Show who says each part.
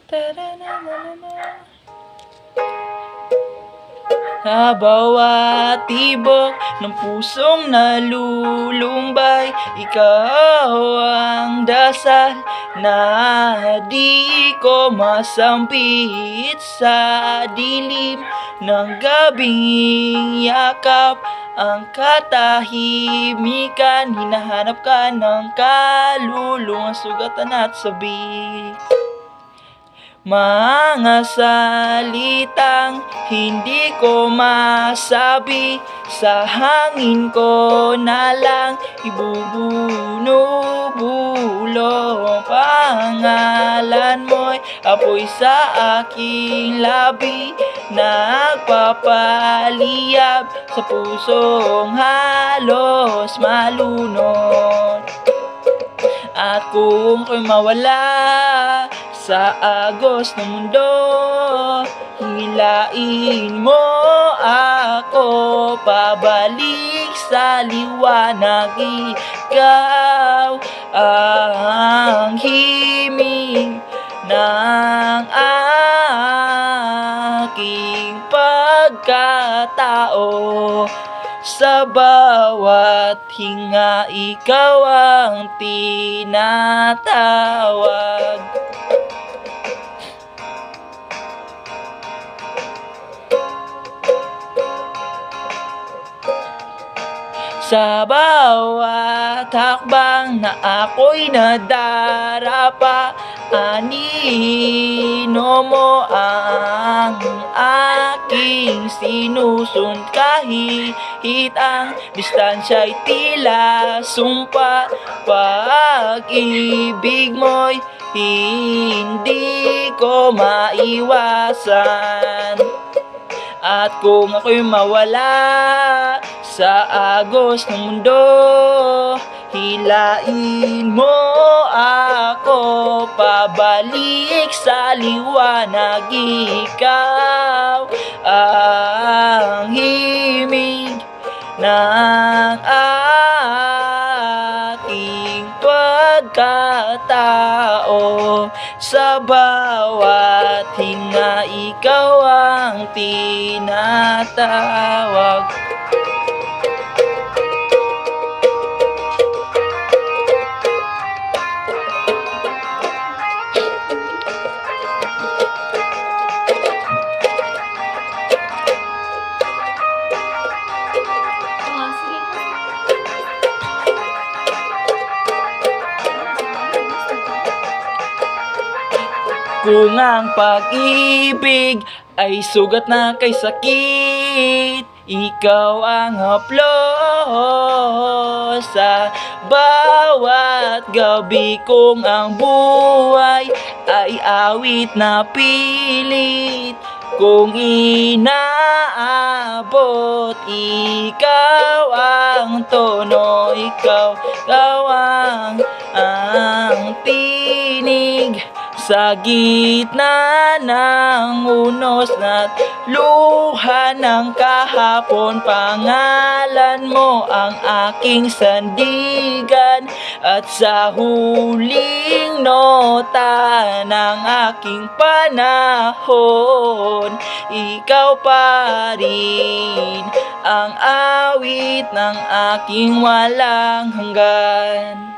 Speaker 1: Tarananana. Sa bawat tibok ng pusong nalulumbay, ikaw ang dasal na di ko masampit. Sa dilim ng gabing yakap ang katahimikan, hinahanap ka ng kaluluwang sugatan at sabik. Mga salitang hindi ko masabi, sa hangin ko na lang ibubunubulong. Pangalan mo'y apoy sa aking labi, nagpapaliyab sa pusong halos malunod. At kung ako'y mawala sa agos ng mundo, hilain mo ako pabalik sa liwanag. Ikaw ang himig ng aking pagkatao. Sa bawat hinga, ikaw ang tinatawag. Sa bawat hakbang na ako'y nadarapa, anino mo ang aking sinusun. Kahit ang distansya'y tila sumpa, pag-ibig mo'y hindi ko maiwasan. At kung ako'y mawala sa agos ng mundo, hilain mo ako pabalik sa liwanag. Ikaw ang himig ng aking pagkatao. Sa bawat hinga, ikaw ang tinatawag. Kung ang pag-ibig ay sugat na kay sakit, ikaw ang haplos. Sa bawat gabi kong ang buhay ay awit na pilit kung inaabot. Ikaw ang tono, ikaw ang tinig sa gitna ng unos na't luha ng kahapon. Pangalan mo ang aking sandigan, at sa huling nota ng aking panahon, ikaw pa rin ang awit ng aking walang hanggan.